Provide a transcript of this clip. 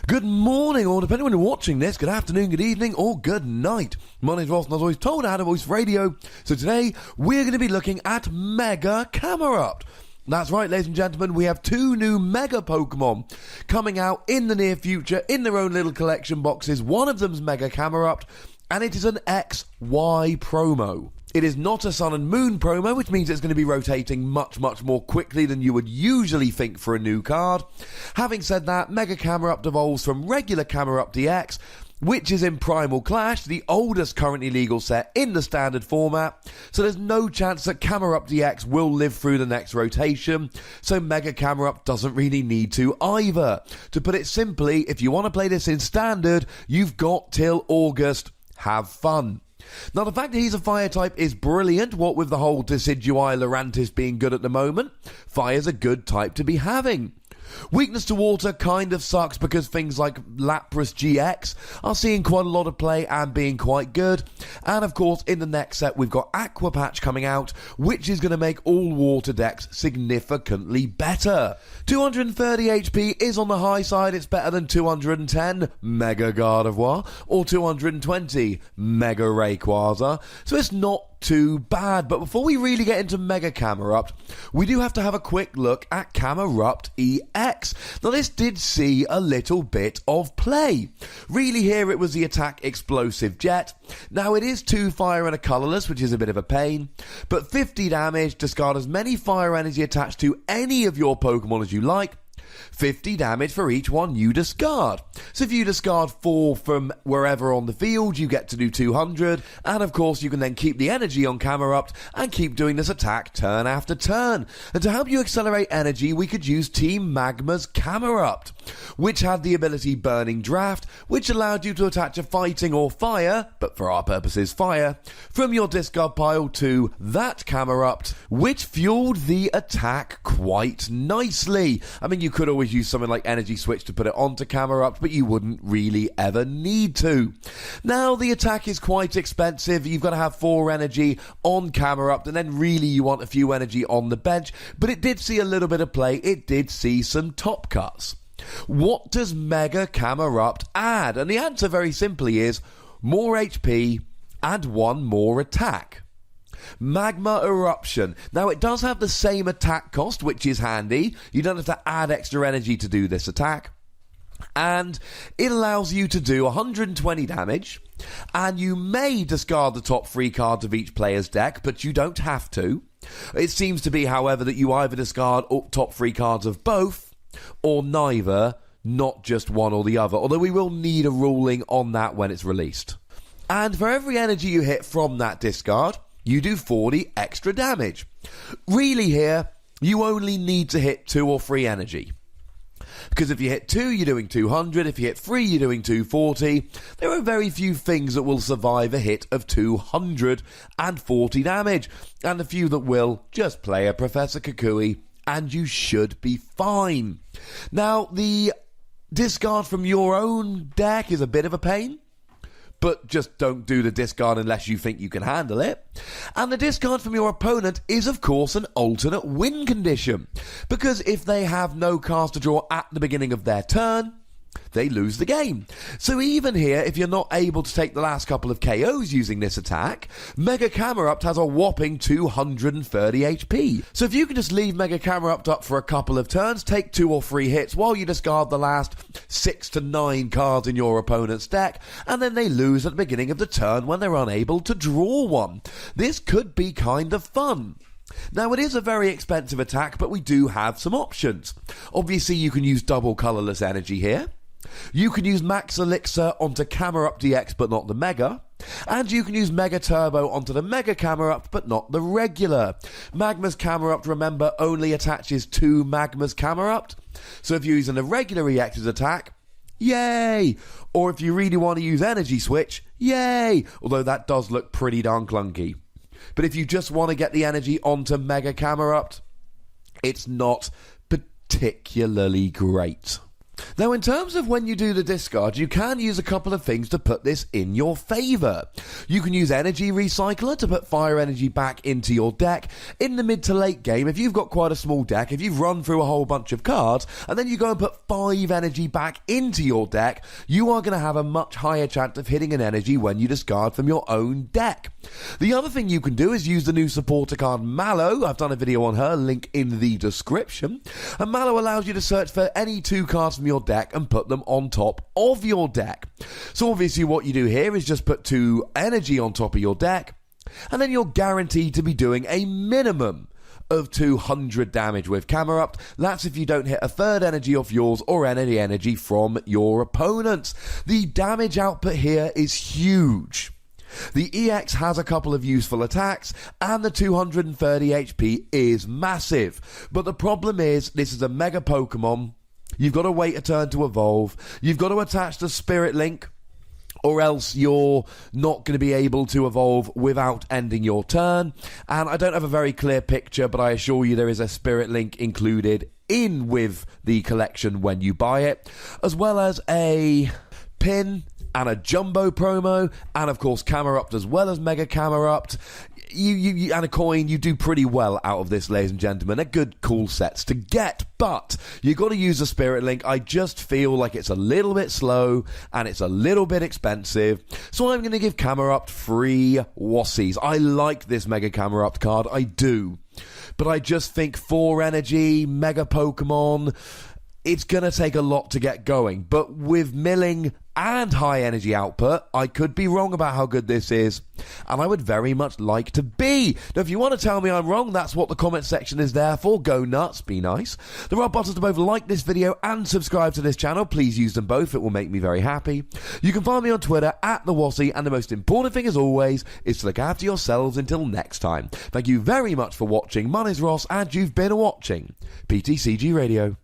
Good morning, or depending on when you're watching this, good afternoon, good evening, or good night. My name's Ross, and as always told, I had a voice for radio. So today, we're going to be looking at Mega Camerupt. That's right, ladies and gentlemen, we have two new Mega Pokemon coming out in the near future in their own little collection boxes. One of them's Mega Camerupt, and it is an XY promo. It is not a Sun and Moon promo, which means it's going to be rotating much more quickly than you would usually think for a new card. Having said that, Mega Camerupt evolves from regular Camerupt DX, which is in Primal Clash, the oldest currently legal set in the standard format, so there's no chance that Camerupt DX will live through the next rotation, so Mega Camerupt doesn't really need to either. To put it simply, if you want to play this in standard, you've got till August. Have fun. Now, the fact that he's a fire type is brilliant, what with the whole Decidueye Lurantis being good at the moment. Fire's a good type to be having. Weakness to water kind of sucks because things like Lapras GX are seeing quite a lot of play and being quite good. And of course, in the next set, we've got Aqua Patch coming out, which is going to make all water decks significantly better. 230 HP is on the high side. It's better than 210 Mega Gardevoir or 220 Mega Rayquaza. So it's not too bad. But before we really get into Mega Camerupt, we do have to have a quick look at Camerupt EX. Now, this did see a little bit of play. Really, here it was the attack Explosive Jet. Now, it is 2 fire and a colourless, which is a bit of a pain, but 50 damage, discard as many fire energy attached to any of your Pokemon as you like. 50 damage for each one you discard. So if you discard 4 from wherever on the field, you get to do 200. And of course, you can then keep the energy on Camerupt and keep doing this attack turn after turn. And to help you accelerate energy, we could use Team Magma's Camerupt, which had the ability Burning Draft, which allowed you to attach a fighting or fire, but for our purposes fire, from your discard pile to that Camerupt, which fueled the attack quite nicely. I mean, you could always use something like Energy Switch to put it onto Camerupt, but you wouldn't really ever need to. Now, the attack is quite expensive. You've got to have 4 energy on Camerupt, and then really you want a few energy on the bench, but it did see a little bit of play. It did see some top cuts. What does Mega Camerupt add? And the answer very simply is more HP and 1 more attack. Magma Eruption. Now, it does have the same attack cost, which is handy. You don't have to add extra energy to do this attack. And it allows you to do 120 damage, and you may discard the top 3 cards of each player's deck, but you don't have to. It seems to be, however, that you either discard top 3 cards of both, or neither, not just one or the other, although we will need a ruling on that when it's released. And for every energy you hit from that discard, you do 40 extra damage. Really here, you only need to hit 2 or 3 energy. Because if you hit 2, you're doing 200. If you hit 3, you're doing 240. There are very few things that will survive a hit of 240 damage. And a few that will, just play a Professor Kukui, and you should be fine. Now, the discard from your own deck is a bit of a pain, but just don't do the discard unless you think you can handle it. And the discard from your opponent is, of course, an alternate win condition, because if they have no cards to draw at the beginning of their turn, they lose the game. So even here, if you're not able to take the last couple of KOs using this attack, Mega Camerupt has a whopping 230 HP. So if you can just leave Mega Camerupt up for a couple of turns, take 2 or 3 hits while you discard the last 6 to 9 cards in your opponent's deck, and then they lose at the beginning of the turn when they're unable to draw one. This could be kind of fun. Now, it is a very expensive attack, but we do have some options. Obviously, you can use double colourless energy here. You can use Max Elixir onto Camerupt DX, but not the Mega. And you can use Mega Turbo onto the Mega Camerupt, but not the regular. Magma's Camerupt, remember, only attaches to Magma's Camerupt. So if you're using the regular EX's attack, yay! Or if you really want to use Energy Switch, yay! Although that does look pretty darn clunky. But if you just want to get the energy onto Mega Camerupt, it's not particularly great. Now, in terms of when you do the discard, you can use a couple of things to put this in your favour. You can use Energy Recycler to put fire energy back into your deck. In the mid to late game, if you've got quite a small deck, if you've run through a whole bunch of cards, and then you go and put 5 energy back into your deck, you are going to have a much higher chance of hitting an energy when you discard from your own deck. The other thing you can do is use the new supporter card Mallow. I've done a video on her, link in the description. And Mallow allows you to search for any 2 cards from your deck and put them on top of your deck. So obviously what you do here is just put 2 energy on top of your deck, and then you're guaranteed to be doing a minimum of 200 damage with Camerupt. That's if you don't hit a third energy off yours or any energy from your opponents. The damage output here is huge. The EX has a couple of useful attacks, and the 230 HP is massive. But the problem is, this is a Mega Pokemon. You've got to wait a turn to evolve. You've got to attach the Spirit Link, or else you're not going to be able to evolve without ending your turn. And I don't have a very clear picture, but I assure you there is a Spirit Link included in with the collection when you buy it, as well as a pin and a Jumbo promo, and of course Camerupt as well as Mega Camerupt. You and a coin. You do pretty well out of this, ladies and gentlemen. They're good, cool sets to get, but you got to use the Spirit Link. I just feel like it's a little bit slow and it's a little bit expensive, so I'm going to give Camerupt 3 Wassies. I like this Mega Camerupt card, I do, but I just think 4 energy, Mega Pokemon, it's going to take a lot to get going. But with milling and high energy output, I could be wrong about how good this is, and I would very much like to be. Now, if you want to tell me I'm wrong, that's what the comment section is there for. Go nuts, be nice. There are buttons to both like this video and subscribe to this channel. Please use them both, it will make me very happy. You can find me on Twitter @TheWassie, and the most important thing as always is to look after yourselves until next time. Thank you very much for watching. My name's Ross, and you've been watching PTCG Radio.